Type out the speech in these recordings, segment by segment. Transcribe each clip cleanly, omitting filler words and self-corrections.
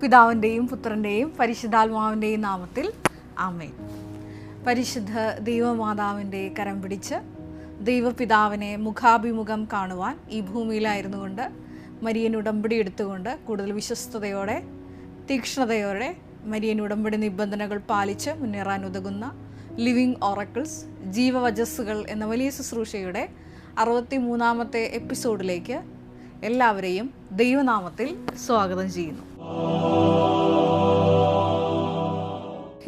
പിതാവിൻ്റെയും പുത്രൻ്റെയും പരിശുദ്ധാത്മാവിൻ്റെയും നാമത്തിൽ ആമേൻ. പരിശുദ്ധ ദൈവമാതാവിൻ്റെ കരം പിടിച്ച് ദൈവപിതാവിനെ മുഖാഭിമുഖം കാണുവാൻ ഈ ഭൂമിയിലായിരുന്നു കൊണ്ട് മരിയൻ ഉടമ്പടി എടുത്തുകൊണ്ട് കൂടുതൽ വിശ്വസ്തയോടെ തീക്ഷ്ണതയോടെ മരിയൻ ഉടമ്പടി നിബന്ധനകൾ പാലിച്ച് മുന്നേറാൻ ഉതകുന്ന ലിവിങ് ഓറക്കിൾസ് ജീവവചസ്സുകൾ എന്ന വലിയ ശുശ്രൂഷയുടെ 63-ാമത്തെ എപ്പിസോഡിലേക്ക് എല്ലാവരെയും ദൈവനാമത്തിൽ സ്വാഗതം ചെയ്യുന്നു.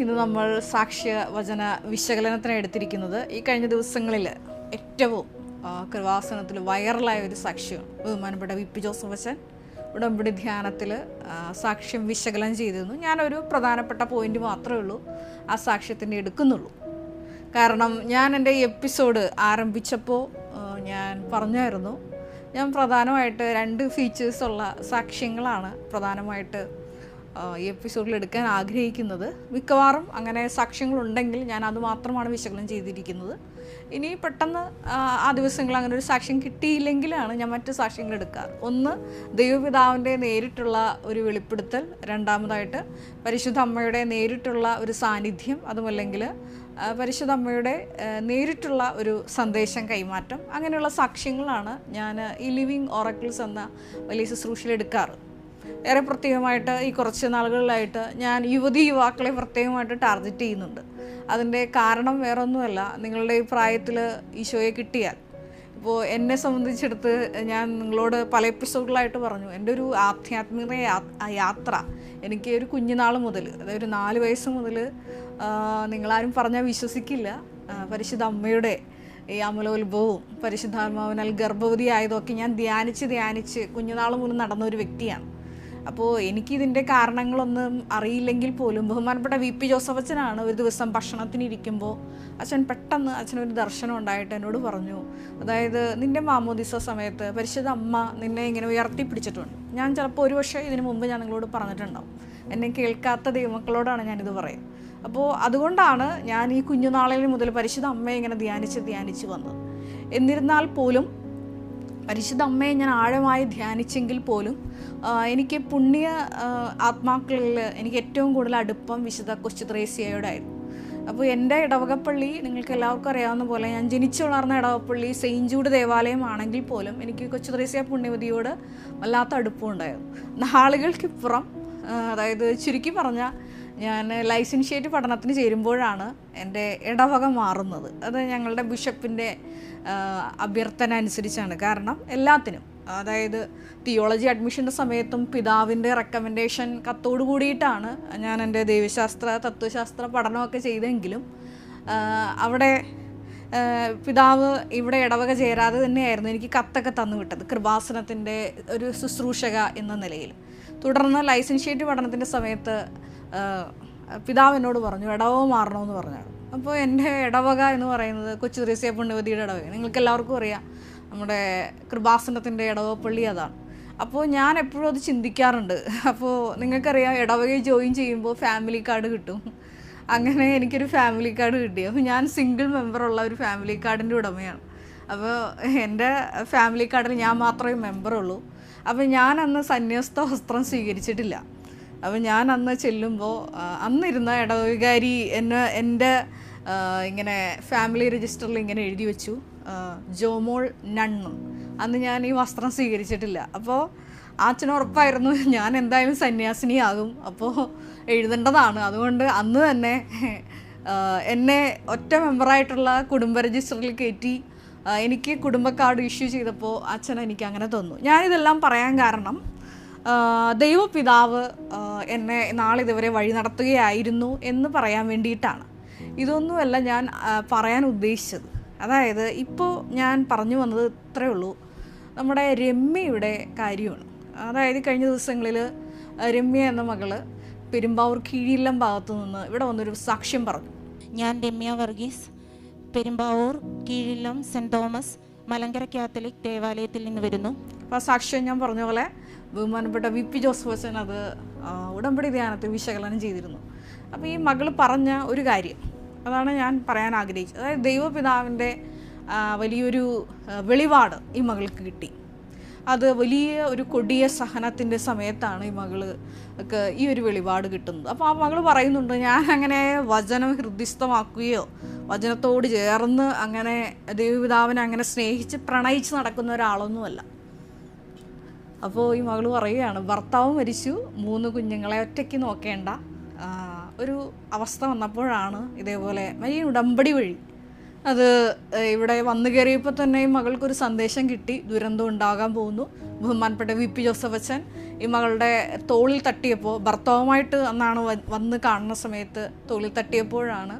ഇന്ന് നമ്മൾ സാക്ഷ്യവചന വിശകലനത്തിന് എടുത്തിരിക്കുന്നത് ഈ കഴിഞ്ഞ ദിവസങ്ങളിൽ ഏറ്റവും കൃപാസനത്തിൽ വൈറലായ ഒരു സാക്ഷ്യമാണ്. ബഹുമാനപ്പെട്ട വി.പി. ജോസഫ് അച്ഛൻ ഉടമ്പടി ധ്യാനത്തിൽ സാക്ഷ്യം വിശകലനം ചെയ്തിരുന്നു. ഞാനൊരു പ്രധാനപ്പെട്ട പോയിന്റ് മാത്രമേ ഉള്ളൂ ആ സാക്ഷ്യത്തിൻ്റെ എടുക്കുന്നുള്ളൂ. കാരണം ഞാൻ എൻ്റെ ഈ എപ്പിസോഡ് ആരംഭിച്ചപ്പോൾ ഞാൻ പറഞ്ഞായിരുന്നു, ഞാൻ പ്രധാനമായിട്ട് 2 ഫീച്ചേഴ്സുള്ള സാക്ഷ്യങ്ങളാണ് പ്രധാനമായിട്ട് ഈ എപ്പിസോഡിൽ എടുക്കാൻ ആഗ്രഹിക്കുന്നത്. മിക്കവാറും അങ്ങനെ സാക്ഷ്യങ്ങളുണ്ടെങ്കിൽ ഞാൻ അത് മാത്രമാണ് വിശകലനം ചെയ്തിരിക്കുന്നത്. ഇനി പെട്ടെന്ന് ആ ദിവസങ്ങളിൽ അങ്ങനെ ഒരു സാക്ഷ്യം കിട്ടിയില്ലെങ്കിലാണ് ഞാൻ മറ്റ് സാക്ഷ്യങ്ങൾ എടുക്കാറ്. ഒന്ന്, ദൈവപിതാവിൻ്റെ നേരിട്ടുള്ള ഒരു വെളിപ്പെടുത്തൽ. രണ്ടാമതായിട്ട് പരിശുദ്ധ അമ്മയുടെ നേരിട്ടുള്ള ഒരു സാന്നിധ്യം. അതുമല്ലെങ്കിൽ പരിശുദ്ധ അമ്മയുടെ നേരിട്ടുള്ള ഒരു സന്ദേശം കൈമാറ്റം. അങ്ങനെയുള്ള സാക്ഷ്യങ്ങളാണ് ഞാൻ ഈ ലിവിങ് ഓറക്കിൾസ് എന്ന വലിയ ശുശ്രൂഷയിൽ എടുക്കാറ്. ഏറെ പ്രത്യേകമായിട്ട് ഈ കുറച്ച് നാളുകളിലായിട്ട് ഞാൻ യുവാക്കളെ പ്രത്യേകമായിട്ട് ടാർഗറ്റ് ചെയ്യുന്നുണ്ട്. അതിൻ്റെ കാരണം വേറൊന്നുമല്ല, നിങ്ങളുടെ ഈ പ്രായത്തിൽ ഈശോയെ കിട്ടിയാൽ, ഇപ്പോൾ എന്നെ സംബന്ധിച്ചെടുത്ത് ഞാൻ നിങ്ങളോട് പല എപ്പിസോഡുകളായിട്ട് പറഞ്ഞു, എൻ്റെ ഒരു ആധ്യാത്മിക യാത്ര എനിക്ക് ഒരു കുഞ്ഞുനാൾ മുതൽ, അതായത് ഒരു 4 വയസ്സ് മുതൽ, നിങ്ങളാരും പറഞ്ഞാൽ വിശ്വസിക്കില്ല, പരിശുദ്ധ അമ്മയുടെ ഈ അമലോത്ഭവവും പരിശുദ്ധാത്മാവിനാൽ ഗർഭവതി ആയതൊക്കെ ഞാൻ ധ്യാനിച്ച് കുഞ്ഞുനാൾ മുതൽ നടന്നൊരു വ്യക്തിയാണ്. അപ്പോൾ എനിക്കിതിൻ്റെ കാരണങ്ങളൊന്നും അറിയില്ലെങ്കിൽ പോലും ബഹുമാനപ്പെട്ട വി.പി. ജോസഫ് അച്ഛനാണ് ഒരു ദിവസം ഭക്ഷണത്തിനിരിക്കുമ്പോൾ പെട്ടെന്ന് അച്ഛനൊരു ദർശനം ഉണ്ടായിട്ട് എന്നോട് പറഞ്ഞു, അതായത് നിൻ്റെ മാമോദിസ സമയത്ത് പരിശുദ്ധ അമ്മ നിന്നെ ഇങ്ങനെ ഉയർത്തിപ്പിടിച്ചിട്ടുണ്ട്. ഞാൻ ചിലപ്പോൾ ഒരു പക്ഷേ ഇതിനു മുമ്പ് ഞാൻ നിങ്ങളോട് പറഞ്ഞിട്ടുണ്ടാവും. എന്നെ കേൾക്കാത്ത ദൈവമക്കളോടാണ് ഞാനിത് പറയും. അപ്പോൾ അതുകൊണ്ടാണ് ഞാൻ ഈ കുഞ്ഞുനാളിൽ മുതൽ പരിശുദ്ധ അമ്മയെ ഇങ്ങനെ ധ്യാനിച്ച് വന്നത്. എന്നിരുന്നാൽ പോലും പരിശുദ്ധ അമ്മയെ ഞാൻ ആഴമായി ധ്യാനിച്ചെങ്കിൽ പോലും എനിക്ക് പുണ്യ ആത്മാക്കളിൽ എനിക്ക് ഏറ്റവും കൂടുതൽ അടുപ്പം വിശുദ്ധ കൊച്ചു ത്രേസ്യയോടായിരുന്നു. അപ്പോൾ എൻ്റെ ഇടവകപ്പള്ളി നിങ്ങൾക്ക് എല്ലാവർക്കും അറിയാവുന്ന പോലെ ഞാൻ ജനിച്ചു വളർന്ന ഇടവകപ്പള്ളി സെയിൻറ്റ് ജൂഡ് ദേവാലയം ആണെങ്കിൽ പോലും എനിക്ക് കൊച്ചു ത്രേസ്യ പുണ്യവതിയോട് വല്ലാത്ത അടുപ്പമുണ്ടായിരുന്നു. നാളുകൾക്കിപ്പുറം, അതായത് ചുരുക്കി പറഞ്ഞാൽ ഞാൻ ലൈസൻഷ്യേറ്റ് പഠനത്തിന് ചേരുമ്പോഴാണ് എൻ്റെ ഇടവക മാറുന്നത്. അത് ഞങ്ങളുടെ ബിഷപ്പിൻ്റെ അഭ്യർത്ഥന അനുസരിച്ചാണ്. കാരണം എല്ലാത്തിനും, അതായത് തിയോളജി അഡ്മിഷൻ്റെ സമയത്തും പിതാവിൻ്റെ റെക്കമെൻഡേഷൻ കത്തോട് കൂടിയിട്ടാണ് ഞാൻ എൻ്റെ ദൈവശാസ്ത്ര തത്വശാസ്ത്ര പഠനമൊക്കെ ചെയ്തെങ്കിലും അവിടെ പിതാവ് ഇവിടെ ഇടവക ചേരാതെ തന്നെയായിരുന്നു എനിക്ക് കത്തൊക്കെ തന്നു വിട്ടത്, കൃപാസനത്തിൻ്റെ ഒരു ശുശ്രൂഷക എന്ന നിലയിൽ. തുടർന്ന് ലൈസൻഷ്യേറ്റ് പഠനത്തിൻ്റെ സമയത്ത് പിതാവ് എന്നോട് പറഞ്ഞു ഇടവക മാറണമെന്ന് പറഞ്ഞാണ്. അപ്പോൾ എൻ്റെ ഇടവക എന്ന് പറയുന്നത് കൊച്ചു ത്രേസ്യ പുണ്യവതിയുടെ ഇടവക. നിങ്ങൾക്ക് എല്ലാവർക്കും അറിയാം, നമ്മുടെ കൃപാസനത്തിൻ്റെ ഇടവപ്പള്ളി അതാണ്. അപ്പോൾ ഞാൻ എപ്പോഴും അത് ചിന്തിക്കാറുണ്ട്. അപ്പോൾ നിങ്ങൾക്കറിയാം, ഇടവകയിൽ ജോയിൻ ചെയ്യുമ്പോൾ ഫാമിലി കാർഡ് കിട്ടും. അങ്ങനെ എനിക്കൊരു ഫാമിലി കാർഡ് കിട്ടി. അപ്പോൾ ഞാൻ സിംഗിൾ മെമ്പറുള്ള ഒരു ഫാമിലി കാർഡിൻ്റെ ഉടമയാണ്. അപ്പോൾ എൻ്റെ ഫാമിലി കാർഡിൽ ഞാൻ മാത്രമേ മെമ്പറുള്ളൂ. അപ്പോൾ ഞാൻ അന്ന് സന്യസ്ത വസ്ത്രം സ്വീകരിച്ചിട്ടില്ല. അപ്പോൾ ഞാൻ അന്ന് ചെല്ലുമ്പോൾ അന്നിരുന്ന ഇടവകാരി എൻ്റെ ഇങ്ങനെ ഫാമിലി രജിസ്റ്ററിൽ ഇങ്ങനെ എഴുതി വെച്ചു, ജോമോൾ നണ്ണ്. അന്ന് ഞാൻ ഈ വസ്ത്രം സ്വീകരിച്ചിട്ടില്ല. അപ്പോൾ അച്ഛന് ഉറപ്പായിരുന്നു ഞാൻ എന്തായാലും സന്യാസിനിയാകും, അപ്പോൾ എഴുതേണ്ടതാണ്. അതുകൊണ്ട് അന്ന് തന്നെ എന്നെ ഒറ്റ മെമ്പറായിട്ടുള്ള കുടുംബ രജിസ്റ്ററിൽ കയറ്റി എനിക്ക് കുടുംബ കാർഡ് ഇഷ്യൂ ചെയ്തപ്പോൾ അച്ഛൻ എനിക്ക് അങ്ങനെ തന്നു. ഞാനിതെല്ലാം പറയാൻ കാരണം, ദൈവപിതാവ് എന്നെ നാളിതുവരെ വഴി നടത്തുകയായിരുന്നു എന്ന് പറയാൻ വേണ്ടിയിട്ടാണ്. ഇതൊന്നുമല്ല ഞാൻ പറയാൻ ഉദ്ദേശിച്ചത്. അതായത് ഇപ്പോൾ ഞാൻ പറഞ്ഞു വന്നത് ഇത്രയേ ഉള്ളൂ. നമ്മുടെ രമ്യയുടെ കാര്യമാണ്. അതായത് കഴിഞ്ഞ ദിവസങ്ങളിൽ രമ്യ എന്ന മകള് പെരുമ്പാവൂർ കീഴില്ലം ഭാഗത്തു നിന്ന് ഇവിടെ വന്നൊരു സാക്ഷ്യം പറഞ്ഞു. ഞാൻ Ramya Varghese, Perumbavoor കീഴില്ലം cent Thomas Malankara Catholic ദേവാലയത്തിൽ നിന്ന് വരുന്നു. അപ്പോൾ ആ സാക്ഷ്യം ഞാൻ പറഞ്ഞ പോലെ ബഹുമാനപ്പെട്ട വി.പി. ജോസഫ് അച്ഛൻ അത് ഉടമ്പടി ധ്യാനത്തിൽ വിശകലനം ചെയ്തിരുന്നു. അപ്പോൾ ഈ മകൾ പറഞ്ഞ ഒരു കാര്യം, അതാണ് ഞാൻ പറയാൻ ആഗ്രഹിച്ചത്. അതായത് ദൈവപിതാവിൻ്റെ വലിയൊരു വെളിപാട് ഈ മകൾക്ക് കിട്ടി. അത് വലിയ ഒരു കൊടിയ സഹനത്തിൻ്റെ സമയത്താണ് ഈ മകൾക്ക് ഈ ഒരു വെളിപാട് കിട്ടുന്നത്. അപ്പോൾ ആ മകൾ പറയുന്നുണ്ട്, ഞാൻ അങ്ങനെ വചനം ഹൃദിസ്ഥമാക്കുകയോ വചനത്തോട് ചേർന്ന് അങ്ങനെ ദൈവപിതാവിനെ അങ്ങനെ സ്നേഹിച്ച് പ്രണയിച്ച് നടക്കുന്ന ഒരാളൊന്നുമല്ല. അപ്പോൾ ഈ മകൾ പറയുകയാണ്, ഭർത്താവ് മരിച്ചു, 3 കുഞ്ഞുങ്ങളെ ഒറ്റയ്ക്ക് നോക്കേണ്ട ഒരു അവസ്ഥ വന്നപ്പോഴാണ് ഇതേപോലെ വലിയ ഉടമ്പടി വഴി അത് ഇവിടെ വന്നു കയറിയപ്പോൾ തന്നെ ഈ മകൾക്കൊരു സന്ദേശം കിട്ടി, ദുരന്തം ഉണ്ടാകാൻ പോകുന്നു. ബഹുമാനപ്പെട്ട VP ജോസഫ് അച്ഛൻ ഈ മകളുടെ തോളിൽ തട്ടിയപ്പോൾ, ഭർത്താവുമായിട്ട് അന്നാണ് വന്ന് കാണുന്ന സമയത്ത് തോളിൽ തട്ടിയപ്പോഴാണ്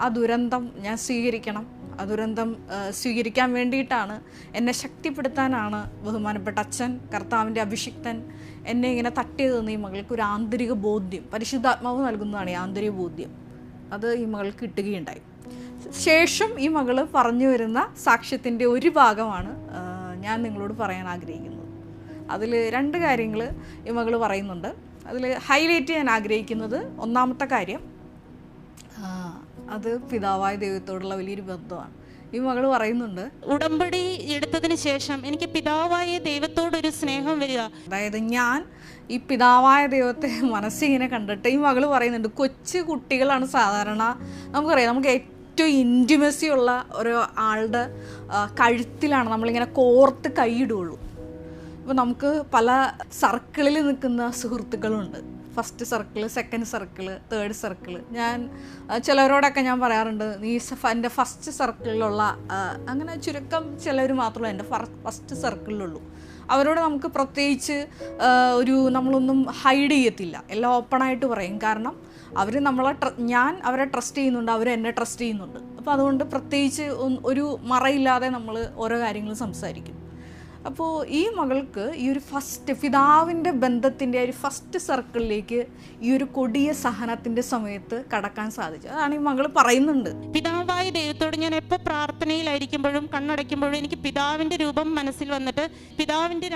ആ ദുരന്തം ഞാൻ സ്വീകരിക്കണം, ആ ദുരന്തം സ്വീകരിക്കാൻ വേണ്ടിയിട്ടാണ്, എന്നെ ശക്തിപ്പെടുത്താനാണ് ബഹുമാനപ്പെട്ട അച്ഛൻ, കർത്താവിൻ്റെ അഭിഷിക്തൻ എന്നെ ഇങ്ങനെ തട്ടിയതെന്ന് ഈ മകൾക്കൊരു ആന്തരിക ബോധ്യം, പരിശുദ്ധാത്മാവ് നൽകുന്നതാണ് ഈ ആന്തരിക ബോധ്യം. അത് ഈ മകൾക്ക് കിട്ടുകയുണ്ടായി. ശേഷം ഈ മകൾ പറഞ്ഞു വരുന്ന സാക്ഷ്യത്തിൻ്റെ ഒരു ഭാഗമാണ് ഞാൻ നിങ്ങളോട് പറയാൻ ആഗ്രഹിക്കുന്നത്. അതിൽ 2 കാര്യങ്ങൾ ഈ മകൾ പറയുന്നുണ്ട്. അതിൽ ഹൈലൈറ്റ് ചെയ്യാൻ ആഗ്രഹിക്കുന്നത്, ഒന്നാമത്തെ കാര്യം അത് പിതാവായ ദൈവത്തോടുള്ള വലിയൊരു ബന്ധമാണ്. ഈ മകൾ പറയുന്നുണ്ട്, ഉടമ്പടി എടുത്തതിന് ശേഷം എനിക്ക് പിതാവായ ദൈവത്തോടൊരു സ്നേഹം വരിക. അതായത് ഞാൻ ഈ പിതാവായ ദൈവത്തെ മനസ്സിങ്ങനെ കണ്ടിട്ട്, ഈ മകൾ പറയുന്നുണ്ട്, കൊച്ചു കുട്ടികളാണ് സാധാരണ നമുക്കറിയാം, നമുക്ക് ഏറ്റവും ഇൻറ്റിമസി ഉള്ള ഒരു ആളുടെ കഴുത്തിലാണ് നമ്മളിങ്ങനെ കോർത്ത് കൈയിടുകയുള്ളൂ. അപ്പോൾ നമുക്ക് പല സർക്കിളിൽ നിൽക്കുന്ന സുഹൃത്തുക്കളുണ്ട്. First circle, second circle, third circle. ഞാൻ ചിലവരോടൊക്കെ ഞാൻ പറയാറുണ്ട്, നീ എൻ്റെ ഫസ്റ്റ് സർക്കിളിലുള്ള, അങ്ങനെ ചുരുക്കം ചിലവർ മാത്രമേ എൻ്റെ ഫസ്റ്റ് സർക്കിളിലുള്ളൂ. അവരോട് നമുക്ക് പ്രത്യേകിച്ച് നമ്മളൊന്നും ഹൈഡ് ചെയ്യത്തില്ല, എല്ലാം ഓപ്പണായിട്ട് പറയും. കാരണം അവർ ഞാൻ അവരെ ട്രസ്റ്റ് ചെയ്യുന്നുണ്ട്, അവർ എന്നെ ട്രസ്റ്റ് ചെയ്യുന്നുണ്ട്. അപ്പോൾ അതുകൊണ്ട് പ്രത്യേകിച്ച് ഒരു മറയില്ലാതെ നമ്മൾ ഓരോ കാര്യങ്ങളും സംസാരിക്കും. അപ്പോൾ ഈ മകൾക്ക് ഈ ഒരു ഫസ്റ്റ് പിതാവിൻ്റെ ബന്ധത്തിൻ്റെ ഒരു ഫസ്റ്റ് സർക്കിളിലേക്ക് ഈ ഒരു കൊടിയ സഹനത്തിൻ്റെ സമയത്ത് കടക്കാൻ സാധിച്ചു. അതാണ് ഈ മകൾ പറയുന്നുണ്ട്, പിതാവായ ദൈവത്തോട് ഞാൻ എപ്പോൾ പ്രാർത്ഥനയിലായിരിക്കുമ്പോഴും കണ്ണടയ്ക്കുമ്പോഴും എനിക്ക് പിതാവിൻ്റെ രൂപം മനസ്സിൽ വന്നിട്ട്, പിതാവിൻ്റെ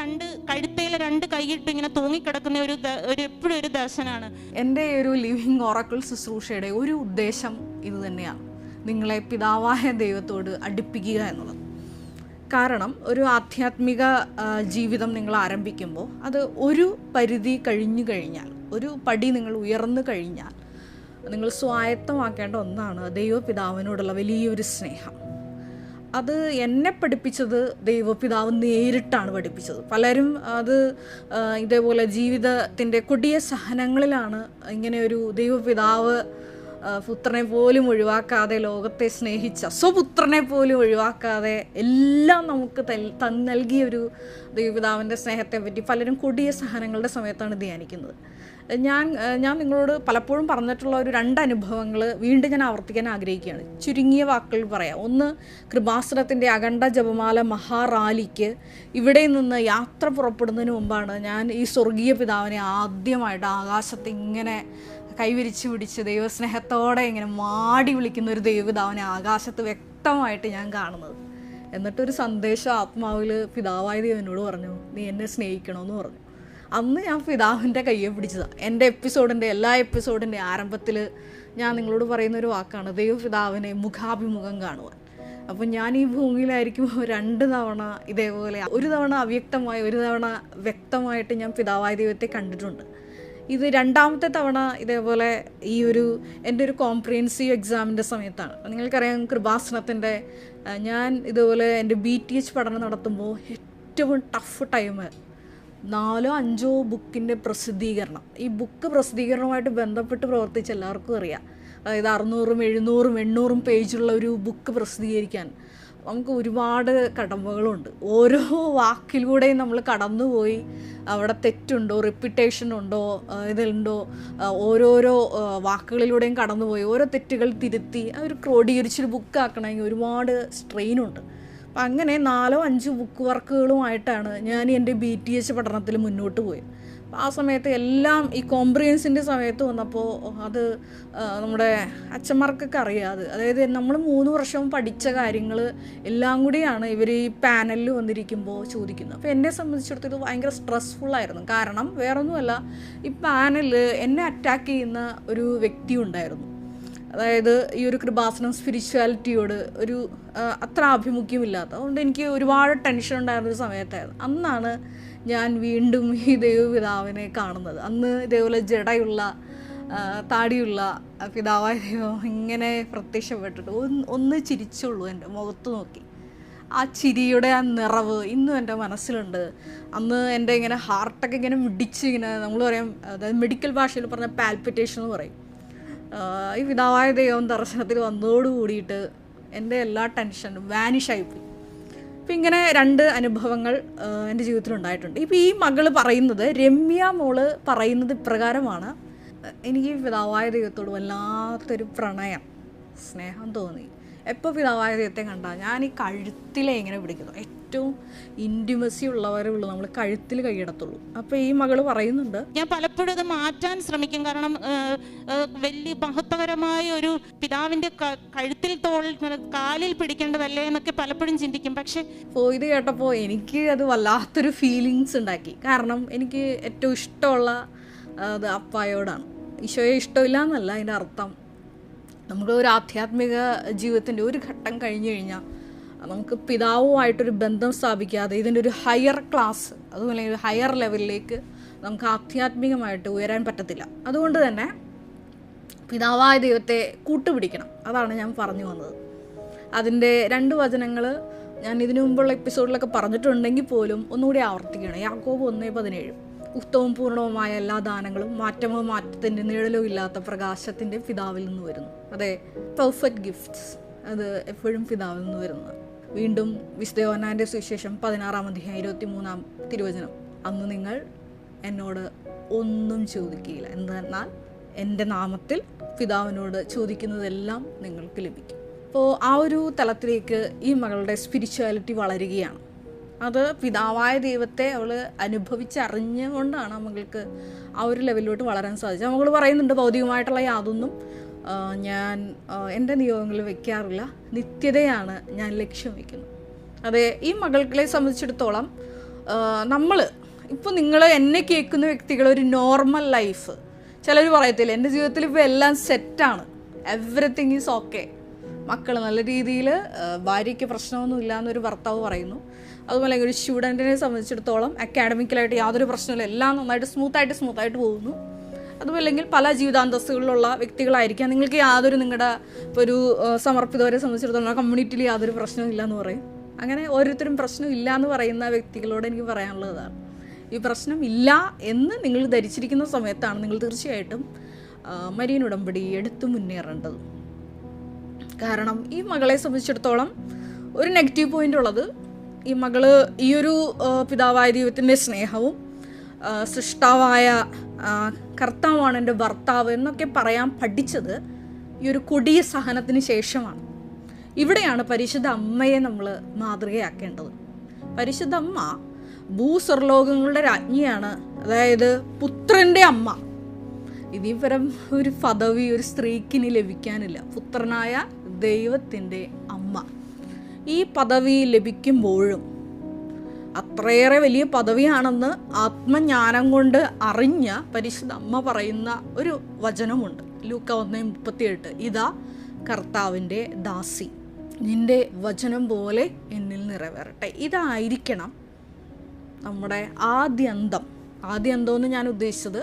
കഴുത്തേലെ 2 കൈയിട്ട് ഇങ്ങനെ തൂങ്ങിക്കിടക്കുന്ന എപ്പോഴും ഒരു ദർശനമാണ്. എൻ്റെ ഒരു ലിവിങ് ഓറക്കിൾ ശുശ്രൂഷയുടെ ഒരു ഉദ്ദേശം ഇത് തന്നെയാണ്, നിങ്ങളെ പിതാവായ ദൈവത്തോട് അടുപ്പിക്കുക എന്നുള്ളത്. കാരണം ഒരു ആധ്യാത്മിക ജീവിതം നിങ്ങൾ ആരംഭിക്കുമ്പോൾ അത് ഒരു പരിധി കഴിഞ്ഞു കഴിഞ്ഞാൽ, ഒരു പടി നിങ്ങൾ ഉയർന്നു കഴിഞ്ഞാൽ നിങ്ങൾ സ്വായത്തമാക്കേണ്ട ഒന്നാണ് ദൈവപിതാവിനോടുള്ള വലിയൊരു സ്നേഹം. അത് എന്നെ പഠിപ്പിച്ചത് ദൈവപിതാവ് നേരിട്ടാണ് പഠിപ്പിച്ചത്. പലരും അത് ഇതേപോലെ ജീവിതത്തിൻ്റെ കൊടിയ സഹനങ്ങളിലാണ് ഇങ്ങനെ ഒരു ദൈവപിതാവ് പുത്രനെ പോലും ഒഴിവാക്കാതെ ലോകത്തെ സ്നേഹിച്ച സ്വപുത്രനെ പോലും ഒഴിവാക്കാതെ എല്ലാം നമുക്ക് നൽകിയൊരു ദൈവപിതാവിൻ്റെ സ്നേഹത്തെ പറ്റി പലരും കൊടിയ സഹനങ്ങളുടെ സമയത്താണ് ധ്യാനിക്കുന്നത്. ഞാൻ നിങ്ങളോട് പലപ്പോഴും പറഞ്ഞിട്ടുള്ള ഒരു 2 അനുഭവങ്ങൾ വീണ്ടും ഞാൻ ആവർത്തിക്കാൻ ആഗ്രഹിക്കുകയാണ്. ചുരുങ്ങിയ വാക്കുകൾ പറയാം. ഒന്ന്, കൃപാസനത്തിൻ്റെ അഖണ്ഡ ജപമാല മഹാറാലിക്ക് ഇവിടെ നിന്ന് യാത്ര പുറപ്പെടുന്നതിന് മുമ്പാണ് ഞാൻ ഈ സ്വർഗീയ പിതാവിനെ ആദ്യമായിട്ട് ആകാശത്ത് ഇങ്ങനെ കൈവിരിച്ച് പിടിച്ച് ദൈവസ്നേഹത്തോടെ ഇങ്ങനെ മാടി വിളിക്കുന്ന ഒരു ദൈവപിതാവിനെ ആകാശത്ത് വ്യക്തമായിട്ട് ഞാൻ കാണുന്നത്. എന്നിട്ടൊരു സന്ദേശം ആത്മാവിൽ പിതാവായ ദൈവനോട് പറഞ്ഞു, നീ എന്നെ സ്നേഹിക്കണമെന്ന് പറഞ്ഞു. അന്ന് ഞാൻ പിതാവിൻ്റെ കയ്യെ പിടിച്ചതാണ്. എൻ്റെ എല്ലാ എപ്പിസോഡിൻ്റെ ആരംഭത്തിൽ ഞാൻ നിങ്ങളോട് പറയുന്നൊരു വാക്കാണ്, ദൈവപിതാവിനെ മുഖാഭിമുഖം കാണുവാൻ. അപ്പം ഞാൻ ഈ ഭൂമിയിലായിരിക്കുമ്പോൾ 2 തവണ ഇതേപോലെ, ഒരു തവണ അവ്യക്തമായി, ഒരു തവണ വ്യക്തമായിട്ട് ഞാൻ പിതാവായ ദൈവത്തെ കണ്ടിട്ടുണ്ട്. ഇത് 2ാമത്തെ തവണ ഇതേപോലെ എൻ്റെ ഒരു കോംപ്രിഹെൻസീവ് എക്സാമിൻ്റെ സമയത്താണ്. നിങ്ങൾക്കറിയാം, കൃപാസനത്തിൻ്റെ ഞാൻ ഇതുപോലെ എൻ്റെ BTH പഠനം നടത്തുമ്പോൾ ഏറ്റവും ടഫ് ടൈം 4-5 ബുക്കിൻ്റെ പ്രസിദ്ധീകരണം. ഈ ബുക്ക് പ്രസിദ്ധീകരണവുമായിട്ട് ബന്ധപ്പെട്ട് പ്രവർത്തിച്ച എല്ലാവർക്കും അറിയാം, അതായത് 600, 700, 800 പേജുള്ള ഒരു ബുക്ക് പ്രസിദ്ധീകരിക്കാൻ നമുക്ക് ഒരുപാട് കടമ്പകളുണ്ട്. ഓരോ വാക്കിലൂടെയും നമ്മൾ കടന്നുപോയി അവിടെ തെറ്റുണ്ടോ, റിപ്പീറ്റേഷൻ ഉണ്ടോ, ഇതുണ്ടോ, ഓരോരോ വാക്കുകളിലൂടെയും കടന്നുപോയി ഓരോ തെറ്റുകൾ തിരുത്തി ഒരു ക്രോഡീകരിച്ചൊരു ബുക്കാക്കണമെങ്കിൽ ഒരുപാട് സ്ട്രെയിനുണ്ട്. അപ്പം അങ്ങനെ 4-5 ബുക്ക് വർക്കുകളുമായിട്ടാണ് ഞാൻ എൻ്റെ BTH പഠനത്തിൽ മുന്നോട്ട് പോയത്. ആ സമയത്ത് എല്ലാം ഈ കോംപ്രിഹെൻസിൻ്റെ സമയത്ത് വന്നപ്പോൾ അത് നമ്മുടെ അച്ഛന്മാർക്കൊക്കെ അറിയാതെ, അതായത് നമ്മൾ 3 വർഷം പഠിച്ച കാര്യങ്ങൾ എല്ലാം കൂടിയാണ് ഇവർ ഈ പാനലിൽ വന്നിരിക്കുമ്പോൾ ചോദിക്കുന്നത്. അപ്പോൾ എന്നെ സംബന്ധിച്ചിടത്തോളം ഇത് ഭയങ്കര സ്ട്രെസ്ഫുള്ളായിരുന്നു. കാരണം വേറൊന്നുമല്ല, ഈ പാനലിൽ എന്നെ അറ്റാക്ക് ചെയ്യുന്ന ഒരു വ്യക്തി ഉണ്ടായിരുന്നു. അതായത് ഈ ഒരു കൃപാസനം സ്പിരിച്വാലിറ്റിയോട് ഒരു അത്ര ആഭിമുഖ്യമില്ലാത്ത, അതുകൊണ്ട് എനിക്ക് ഒരുപാട് ടെൻഷൻ ഉണ്ടായിരുന്നൊരു സമയത്തായിരുന്നു. അന്നാണ് ഞാൻ വീണ്ടും ഈ ദൈവപിതാവിനെ കാണുന്നത്. അന്ന് ഇതേപോലെ ജടയുള്ള താടിയുള്ള പിതാവായ ദൈവം ഇങ്ങനെ പ്രത്യക്ഷപ്പെട്ടിട്ട് ഒന്ന് ചിരിച്ചുള്ളൂ എൻ്റെ മുഖത്ത് നോക്കി. ആ ചിരിയുടെ ആ നിറവ് ഇന്നും എൻ്റെ മനസ്സിലുണ്ട്. അന്ന് എൻ്റെ ഇങ്ങനെ ഹാർട്ടൊക്കെ ഇങ്ങനെ മിടിച്ച് ഇങ്ങനെ, നമ്മൾ പറയും, അതായത് മെഡിക്കൽ ഭാഷയിൽ പറഞ്ഞ പാൽപിറ്റേഷൻ എന്ന് പറയും. ഈ പിതാവായ ദൈവം ദർശനത്തിൽ വന്നതോടുകൂടിയിട്ട് എൻ്റെ എല്ലാ ടെൻഷനും വാനിഷായിപ്പോയി. ഇപ്പം ഇങ്ങനെ 2 അനുഭവങ്ങൾ എൻ്റെ ജീവിതത്തിലുണ്ടായിട്ടുണ്ട്. ഇപ്പം ഈ മകള് പറയുന്നത്, രമ്യ മോള് പറയുന്നത് ഇപ്രകാരമാണ്: എനിക്ക് പിതാവായ ദൈവത്തോട് വല്ലാത്തൊരു പ്രണയം, സ്നേഹം തോന്നി. എപ്പോൾ പിതാവായ ദൈവത്തെ കണ്ടാൽ ഞാൻ ഈ കഴുത്തിലെ ഇങ്ങനെ പിടിക്കുന്നു. ഏറ്റവും ഇൻറ്റിമസി ഉള്ളവരേ ഉള്ളൂ നമ്മൾ കഴുത്തിൽ കൈയിടത്തുള്ളൂ. അപ്പോൾ ഈ മകള് പറയുന്നുണ്ട്, ഞാൻ പലപ്പോഴും അത് മാറ്റാൻ ശ്രമിക്കും. കാരണം വലിയ മഹത്വകരമായ ഒരു പിതാവിൻ്റെ കഴുത്തിൽ കാലിൽ പിടിക്കേണ്ടതല്ലേ എന്നൊക്കെ പലപ്പോഴും ചിന്തിക്കും. പക്ഷെ ഇത് കേട്ടപ്പോൾ എനിക്ക് അത് വല്ലാത്തൊരു ഫീലിങ്സ് ഉണ്ടാക്കി. കാരണം എനിക്ക് ഏറ്റവും ഇഷ്ടമുള്ള അത് അപ്പായോടാണ്. ഈശോയെ ഇഷ്ടമില്ല എന്നല്ല അതിൻ്റെ അർത്ഥം. നമുക്ക് ഒരു ആധ്യാത്മിക ജീവിതത്തിൻ്റെ ഒരു ഘട്ടം കഴിഞ്ഞു കഴിഞ്ഞാൽ നമുക്ക് പിതാവുമായിട്ടൊരു ബന്ധം സ്ഥാപിക്കാതെ ഇതിൻ്റെ ഒരു ഹയർ ക്ലാസ്, അതുപോലെ ഒരു ഹയർ ലെവലിലേക്ക് നമുക്ക് ആധ്യാത്മികമായിട്ട് ഉയരാൻ പറ്റത്തില്ല. അതുകൊണ്ട് തന്നെ പിതാവായ ദൈവത്തെ കൂട്ടുപിടിക്കണം. അതാണ് ഞാൻ പറഞ്ഞു വന്നത്. അതിൻ്റെ 2 വചനങ്ങൾ ഞാൻ ഇതിനു മുമ്പുള്ള എപ്പിസോഡിലൊക്കെ പറഞ്ഞിട്ടുണ്ടെങ്കിൽ പോലും ഒന്നുകൂടി ആവർത്തിക്കുകയാണ്. യാക്കോബ് 1:17, ഉത്തമവും പൂർണ്ണവുമായ എല്ലാ ദാനങ്ങളും മാറ്റമോ മാറ്റത്തിൻ്റെ നിഴലോ ഇല്ലാത്ത പ്രകാശത്തിൻ്റെ പിതാവിൽ നിന്ന് വരുന്നു. അതെ, പെർഫെക്റ്റ് ഗിഫ്റ്റ്സ് അത് എപ്പോഴും പിതാവിൽ നിന്ന് വരുന്നത്. വീണ്ടും വിശുദ്ധ യോഹന്നാൻ്റെ സുവിശേഷം 16-23 തിരുവചനം, അന്ന് നിങ്ങൾ എന്നോട് ഒന്നും ചോദിക്കുകയില്ല, എന്തെന്നാൽ എൻ്റെ നാമത്തിൽ പിതാവിനോട് ചോദിക്കുന്നതെല്ലാം നിങ്ങൾക്ക് ലഭിക്കും. അപ്പോൾ ആ ഒരു തലത്തിലേക്ക് ഈ മകളുടെ സ്പിരിച്വാലിറ്റി വളരുകയാണ്. അത് പിതാവായ ദൈവത്തെ അവൾ അനുഭവിച്ചറിഞ്ഞുകൊണ്ടാണ് മകൾക്ക് ആ ഒരു ലെവലിലോട്ട് വളരാൻ സാധിച്ചത്. മകൾ പറയുന്നുണ്ട്, ഭൗതികമായിട്ടുള്ള യാതൊന്നും ഞാൻ എൻ്റെ നിയോഗങ്ങളിൽ വയ്ക്കാറില്ല, നിത്യതയാണ് ഞാൻ ലക്ഷ്യം വയ്ക്കുന്നത്. അതെ, ഈ മകളെ സംബന്ധിച്ചിടത്തോളം നമ്മൾ ഇപ്പോൾ നിങ്ങൾ എന്നെ കേൾക്കുന്ന വ്യക്തികൾ ഒരു നോർമൽ ലൈഫ്, ചിലർ പറയത്തില്ല എൻ്റെ ജീവിതത്തിൽ ഇപ്പോൾ എല്ലാം സെറ്റാണ്, എവറിത്തിങ് ഈസ് ഓക്കെ, മക്കൾ നല്ല രീതിയിൽ, ഭാര്യയ്ക്ക് പ്രശ്നമൊന്നുമില്ല എന്നൊരു ഭർത്താവ് പറയുന്നു. അതുപോലെ ഒരു സ്റ്റുഡൻറ്റിനെ സംബന്ധിച്ചിടത്തോളം അക്കാഡമിക്കലായിട്ട് യാതൊരു പ്രശ്നമില്ല, എല്ലാം നന്നായിട്ട് സ്മൂത്തായിട്ട് പോകുന്നു. അതുമല്ലെങ്കിൽ പല ജീവിതാന്തസ്സുകളിലുള്ള വ്യക്തികളായിരിക്കാം. നിങ്ങൾക്ക് യാതൊരു, നിങ്ങളുടെ ഇപ്പോൾ ഒരു സമർപ്പിതവരെ സംബന്ധിച്ചിടത്തോളം കമ്മ്യൂണിറ്റിയിൽ യാതൊരു പ്രശ്നമില്ല എന്ന് പറയും. അങ്ങനെ ഓരോരുത്തരും പ്രശ്നമില്ല എന്ന് പറയുന്ന വ്യക്തികളോട് എനിക്ക് പറയാനുള്ളതാണ്, ഈ പ്രശ്നം ഇല്ല എന്ന് നിങ്ങൾ ധരിച്ചിരിക്കുന്ന സമയത്താണ് നിങ്ങൾ തീർച്ചയായിട്ടും മരിയൻ ഉടമ്പടി എടുത്തു മുന്നേറേണ്ടത്. കാരണം ഈ മകളെ സംബന്ധിച്ചിടത്തോളം ഒരു നെഗറ്റീവ് പോയിൻ്റ് ഉള്ളത്, ഈ മകള് ഈ ഒരു പിതാവായ ദൈവത്തിൻ്റെ സ്നേഹവും സൃഷ്ടാവായ കർത്താവാണ് എൻ്റെ ഭർത്താവ് എന്നൊക്കെ പറയാൻ പഠിച്ചത് ഈ ഒരു കൊടിയ സഹനത്തിന് ശേഷമാണ്. ഇവിടെയാണ് പരിശുദ്ധ അമ്മയെ നമ്മൾ മാതൃകയാക്കേണ്ടത്. പരിശുദ്ധ അമ്മ ഭൂസ്വർലോകങ്ങളുടെ രാജ്ഞിയാണ്, അതായത് പുത്രൻ്റെ അമ്മ. ഇതിൽ പരം ഒരു പദവി ഒരു സ്ത്രീക്കിനി ലഭിക്കാനില്ല. പുത്രനായ ദൈവത്തിൻ്റെ അമ്മ. ഈ പദവി ലഭിക്കുമ്പോഴും അത്രയേറെ വലിയ പദവിയാണെന്ന് ആത്മജ്ഞാനം കൊണ്ട് അറിഞ്ഞ പരിശുദ്ധ അമ്മ പറയുന്ന ഒരു വചനമുണ്ട്, ലൂക്ക 1:38, ഇതാ കർത്താവിൻ്റെ ദാസി, നിന്റെ വചനം പോലെ എന്നിൽ നിറവേറട്ടെ. ഇതായിരിക്കണം നമ്മുടെ ആദ്യന്തം എന്ന് ഞാൻ ഉദ്ദേശിച്ചത്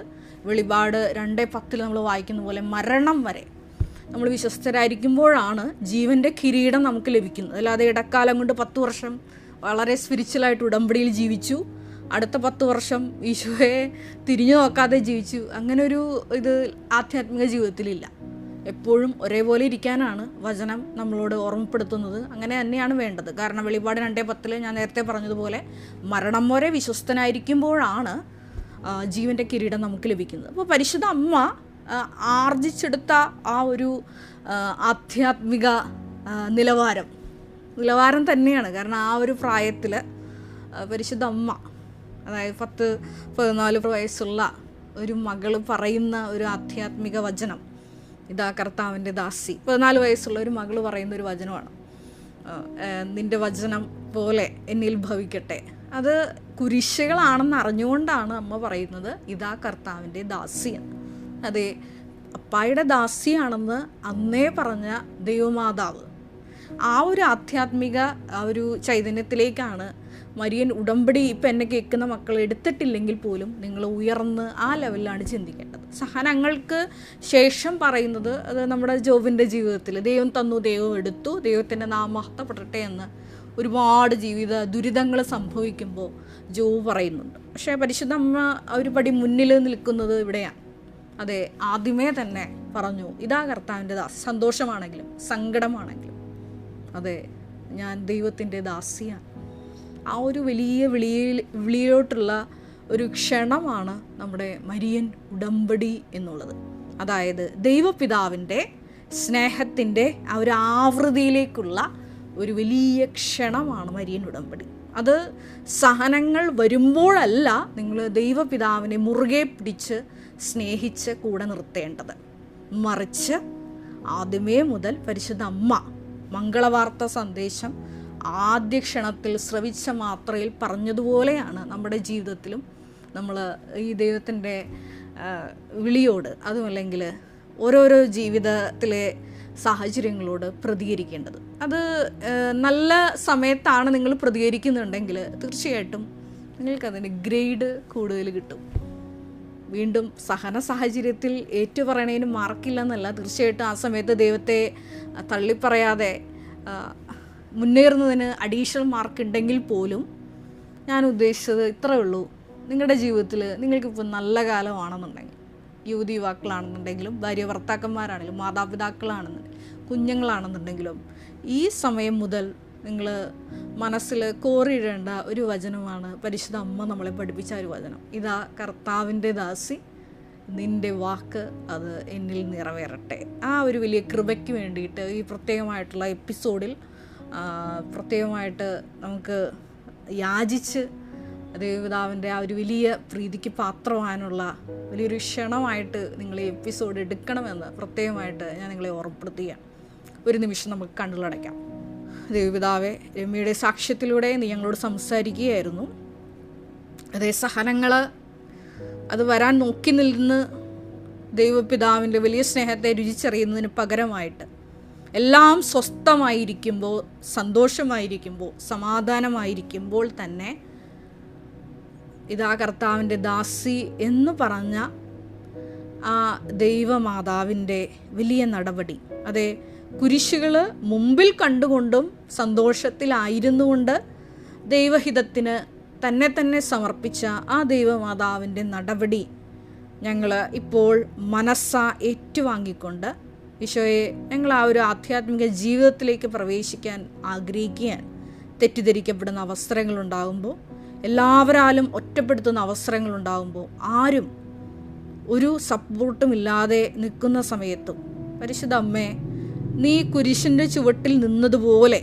വെളിപാട് 2:10 നമ്മൾ വായിക്കുന്ന പോലെ മരണം വരെ നമ്മൾ വിശ്വസ്തരായിരിക്കുമ്പോഴാണ് ജീവൻ്റെ കിരീടം നമുക്ക് ലഭിക്കുന്നത്. അല്ലാതെ ഇടക്കാലം കൊണ്ട് 10 വർഷം വളരെ സ്പിരിച്വലായിട്ട് ഉടമ്പടിയിൽ ജീവിച്ചു, അടുത്ത 10 വർഷം ഈശോയെ തിരിഞ്ഞു നോക്കാതെ ജീവിച്ചു, അങ്ങനെ ഒരു ഇത് ആധ്യാത്മിക ജീവിതത്തിലില്ല. എപ്പോഴും ഒരേപോലെ ഇരിക്കാനാണ് വചനം നമ്മളോട് ഓർമ്മപ്പെടുത്തുന്നത്. അങ്ങനെ തന്നെയാണ് വേണ്ടത്. കാരണം വെളിപാട് 2:10 ഞാൻ നേരത്തെ പറഞ്ഞതുപോലെ മരണം വരെ വിശ്വസ്തനായിരിക്കുമ്പോഴാണ് ജീവൻ്റെ കിരീടം നമുക്ക് ലഭിക്കുന്നത്. അപ്പോൾ പരിശുദ്ധ അമ്മ ആർജിച്ചെടുത്ത ആ ഒരു ആധ്യാത്മിക നിലവാരം തന്നെയാണ്. കാരണം ആ ഒരു പ്രായത്തിൽ പരിശുദ്ധ അമ്മ, അതായത് 10-14 വയസ്സുള്ള ഒരു മകള് പറയുന്ന ഒരു ആധ്യാത്മിക വചനം, ഇതാ കർത്താവിൻ്റെ ദാസി. 14 വയസ്സുള്ള ഒരു മകള് പറയുന്ന ഒരു വചനമാണ്, നിൻ്റെ വചനം പോലെ എന്നിൽ ഭവിക്കട്ടെ. അത് കുരിശുകളാണെന്ന് അറിഞ്ഞുകൊണ്ടാണ് അമ്മ പറയുന്നത് ഇതാ കർത്താവിൻ്റെ ദാസി എന്ന്. അതെ, അപ്പായുടെ ദാസിയാണെന്ന് അന്നേ പറഞ്ഞ ദൈവമാതാവ്, ആ ഒരു ആധ്യാത്മിക ആ ഒരു ചൈതന്യത്തിലേക്കാണ് മരിയൻ ഉടമ്പടി ഇപ്പം എന്നെ കേൾക്കുന്ന മക്കൾ എടുത്തിട്ടില്ലെങ്കിൽ പോലും നിങ്ങൾ ഉയർന്ന് ആ ലെവലിലാണ് ചിന്തിക്കേണ്ടത്. സഹനങ്ങൾക്ക് ശേഷം പറയുന്നത് അത് നമ്മുടെ ജോബിൻ്റെ ജീവിതത്തിൽ ദൈവം തന്നു, ദൈവം എടുത്തു, ദൈവത്തിൻ്റെ നാമം മഹത്വപ്പെടട്ടെ എന്ന് ഒരുപാട് ജീവിത ദുരിതങ്ങൾ സംഭവിക്കുമ്പോൾ ജോബ് പറയുന്നുണ്ട്. പക്ഷേ പരിശുദ്ധ അമ്മ ഒരു പടി മുന്നിൽ നിൽക്കുന്നത് ഇവിടെയാണ്. അതെ, ആദ്യമേ തന്നെ പറഞ്ഞു, ഇതാ കർത്താവിൻ്റെ ദാസി. സന്തോഷമാണെങ്കിലും സങ്കടമാണെങ്കിലും അതെ, ഞാൻ ദൈവത്തിൻ്റെ ദാസിയാണ്. ആ ഒരു വലിയ വിളിയോട്ടുള്ള ഒരു ക്ഷണമാണ് നമ്മുടെ മരിയൻ ഉടമ്പടി എന്നുള്ളത്. അതായത് ദൈവപിതാവിൻ്റെ സ്നേഹത്തിൻ്റെ ആ ഒരു ആവൃത്തിയിലേക്കുള്ള ഒരു വലിയ ക്ഷണമാണ് മരിയൻ ഉടമ്പടി. അത് സഹനങ്ങൾ വരുമ്പോഴല്ല നിങ്ങൾ ദൈവപിതാവിനെ മുറുകെ പിടിച്ച് സ്നേഹിച്ച് കൂടെ നിർത്തേണ്ടത്, മറിച്ച് ആദ്യമേ മുതൽ പരിശുദ്ധ അമ്മ മംഗളവാർത്ത സന്ദേശം ആദ്യ ക്ഷണത്തിൽ ശ്രവിച്ച മാത്രയിൽ പറഞ്ഞതുപോലെയാണ് നമ്മുടെ ജീവിതത്തിലും നമ്മൾ ഈ ദൈവത്തിൻ്റെ വിളിയോട്, അതുമല്ലെങ്കിൽ ഓരോരോ ജീവിതത്തിലെ സാഹചര്യങ്ങളോട് പ്രതികരിക്കേണ്ടത്. അത് നല്ല സമയത്താണ് നിങ്ങൾ പ്രതികരിക്കുന്നുണ്ടെങ്കിൽ തീർച്ചയായിട്ടും നിങ്ങൾക്കതിന് ഗ്രേഡ് കൂടുതൽ കിട്ടും. വീണ്ടും സഹന സാഹചര്യത്തിൽ ഏറ്റുപറയണതിന് മാർക്കില്ലെന്നല്ല, തീർച്ചയായിട്ടും ആ സമയത്ത് ദൈവത്തെ തള്ളിപ്പറയാതെ മുന്നേറുന്നതിന് അഡീഷണൽ മാർക്ക് ഉണ്ടെങ്കിൽ പോലും ഞാൻ ഉദ്ദേശിച്ചത് ഇത്രയേ ഉള്ളൂ. നിങ്ങളുടെ ജീവിതത്തിൽ നിങ്ങൾക്കിപ്പോൾ നല്ല കാലമാണെന്നുണ്ടെങ്കിൽ, യുവതി യുവാക്കളാണെന്നുണ്ടെങ്കിലും, ഭാര്യ ഭർത്താക്കന്മാരാണെങ്കിലും, മാതാപിതാക്കളാണെന്നുണ്ടെങ്കിലും, കുഞ്ഞുങ്ങളാണെന്നുണ്ടെങ്കിലും, ഈ സമയം മുതൽ നിങ്ങൾ മനസ്സിൽ കോറിയിടേണ്ട ഒരു വചനമാണ് പരിശുദ്ധ അമ്മ നമ്മളെ പഠിപ്പിച്ച ഒരു വചനം. ഇതാ കർത്താവിൻ്റെ ദാസി, നിൻ്റെ വാക്ക് അത് എന്നിൽ നിറവേറട്ടെ. ആ ഒരു വലിയ കൃപയ്ക്ക് വേണ്ടിയിട്ട് ഈ പ്രത്യേകമായിട്ടുള്ള എപ്പിസോഡിൽ പ്രത്യേകമായിട്ട് നമുക്ക് യാചിച്ച് ദൈവപിതാവിൻ്റെ ആ ഒരു വലിയ പ്രീതിക്ക് പാത്രമാകാനുള്ള വലിയൊരു ക്ഷണമായിട്ട് നിങ്ങൾ ഈ എപ്പിസോഡ് എടുക്കണമെന്ന് പ്രത്യേകമായിട്ട് ഞാൻ നിങ്ങളെ ഓർമ്മപ്പെടുത്തുകയാണ്. ഒരു നിമിഷം നമുക്ക് കണ്ണുകളടയ്ക്കാം. ദൈവപിതാവെ, രമ്യയുടെ സാക്ഷ്യത്തിലൂടെ നീ ഞങ്ങളോട് സംസാരിക്കുകയായിരുന്നു. അതേ സഹനങ്ങൾ അത് വരാൻ നോക്കി നിന്ന് ദൈവപിതാവിൻ്റെ വലിയ സ്നേഹത്തെ രുചിച്ചറിയുന്നതിന് പകരമായിട്ട് എല്ലാം സ്വസ്ഥമായിരിക്കുമ്പോൾ, സന്തോഷമായിരിക്കുമ്പോൾ, സമാധാനമായിരിക്കുമ്പോൾ തന്നെ ഇതാ കർത്താവിൻ്റെ ദാസി എന്ന് പറഞ്ഞ ആ ദൈവമാതാവിൻ്റെ വലിയ നടപടി, അതെ, കുരിശുകൾ മുമ്പിൽ കണ്ടുകൊണ്ടും സന്തോഷത്തിലായിരുന്നുകൊണ്ട് ദൈവഹിതത്തിന് തന്നെ സമർപ്പിച്ച ആ ദൈവമാതാവിൻ്റെ നടപടി ഞങ്ങൾ ഇപ്പോൾ മനസ്സാ ഏറ്റുവാങ്ങിക്കൊണ്ട് ഈശോയെ, ഞങ്ങൾ ആ ഒരു ആധ്യാത്മിക ജീവിതത്തിലേക്ക് പ്രവേശിക്കാൻ ആഗ്രഹിക്കുകയാണ്. തെറ്റിദ്ധരിക്കപ്പെടുന്ന അവസരങ്ങളുണ്ടാകുമ്പോൾ, എല്ലാവരാലും ഒറ്റപ്പെടുത്തുന്ന അവസരങ്ങളുണ്ടാകുമ്പോൾ, ആരും ഒരു സപ്പോർട്ടും ഇല്ലാതെ നിൽക്കുന്ന സമയത്തും പരിശുദ്ധ അമ്മേ, നീ കുരിശിൻ്റെ ചുവട്ടിൽ നിന്നതുപോലെ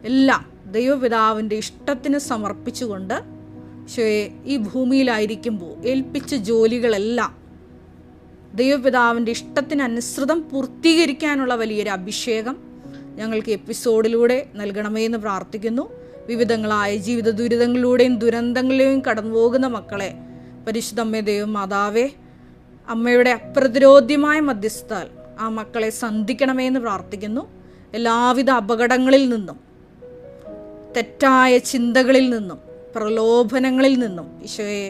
എല്ലാം ദൈവപിതാവിൻ്റെ ഇഷ്ടത്തിന് സമർപ്പിച്ചുകൊണ്ട് ഈശോയെ ഈ ഭൂമിയിലായിരിക്കുമ്പോൾ ഏൽപ്പിച്ച ജോലികളെല്ലാം ദൈവപിതാവിൻ്റെ ഇഷ്ടത്തിനനുസൃതം പൂർത്തീകരിക്കാനുള്ള വലിയൊരു അഭിഷേകം ഞങ്ങൾക്ക് എപ്പിസോഡിലൂടെ നൽകണമേ എന്ന് പ്രാർത്ഥിക്കുന്നു. വിവിധങ്ങളായ ജീവിത ദുരിതങ്ങളിലൂടെയും ദുരന്തങ്ങളിലെയും കടന്നു പോകുന്ന മക്കളെ പരിശുദ്ധ അമ്മേ, ദൈവമാതാവേ, അമ്മയുടെ അപ്രതിരോധ്യമായ മധ്യസ്ഥത്താൽ ആ മക്കളെ സന്ധിക്കണമേ എന്ന് പ്രാർത്ഥിക്കുന്നു. എല്ലാവിധ അപകടങ്ങളിൽ നിന്നും, തെറ്റായ ചിന്തകളിൽ നിന്നും, പ്രലോഭനങ്ങളിൽ നിന്നും ഈശോയെ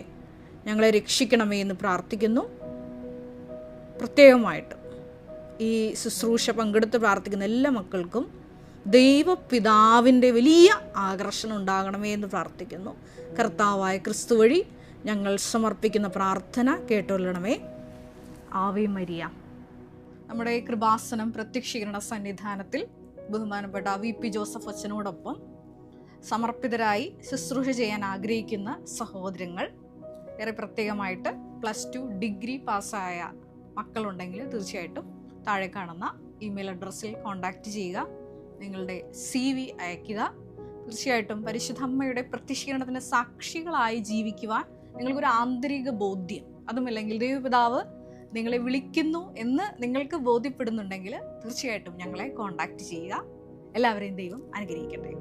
ഞങ്ങളെ രക്ഷിക്കണമേ എന്ന് പ്രാർത്ഥിക്കുന്നു. പ്രത്യേകമായിട്ട് ഈ ശുശ്രൂഷ പങ്കെടുത്ത് പ്രാർത്ഥിക്കുന്ന എല്ലാ മക്കൾക്കും ദൈവപിതാവിൻ്റെ വലിയ ആകർഷണം ഉണ്ടാകണമേ എന്ന് പ്രാർത്ഥിക്കുന്നു. കർത്താവായ ക്രിസ്തു വഴി ഞങ്ങൾ സമർപ്പിക്കുന്ന പ്രാർത്ഥന കേട്ടൊല്ലണമേ. Ave Maria. നമ്മുടെ കൃപാസനം പ്രത്യക്ഷീകരണ സന്നിധാനത്തിൽ ബഹുമാനപ്പെട്ട VP ജോസഫ് അച്ഛനോടൊപ്പം സമർപ്പിതരായി ശുശ്രൂഷ ചെയ്യാൻ ആഗ്രഹിക്കുന്ന സഹോദരങ്ങൾ, ഏറെ പ്രത്യേകമായിട്ട് +2 ഡിഗ്രി പാസ്സായ മക്കളുണ്ടെങ്കിൽ തീർച്ചയായിട്ടും താഴെ കാണുന്ന ഇമെയിൽ അഡ്രസ്സിൽ കോൺടാക്റ്റ് ചെയ്യുക. നിങ്ങളുടെ CV അയയ്ക്കുക. തീർച്ചയായിട്ടും പരിശുദ്ധ അമ്മയുടെ പ്രത്യക്ഷീകരണത്തിന് സാക്ഷികളായി ജീവിക്കുവാൻ നിങ്ങൾക്കൊരു ആന്തരിക ബോധ്യം, അതുമല്ലെങ്കിൽ ദൈവപിതാവ് നിങ്ങളെ വിളിക്കുന്നു എന്ന് നിങ്ങൾക്ക് ബോധ്യപ്പെടുന്നുണ്ടെങ്കിൽ തീർച്ചയായിട്ടും ഞങ്ങളെ കോൺടാക്റ്റ് ചെയ്യുക. എല്ലാവരെയും ദൈവം അനുഗ്രഹിക്കട്ടെ.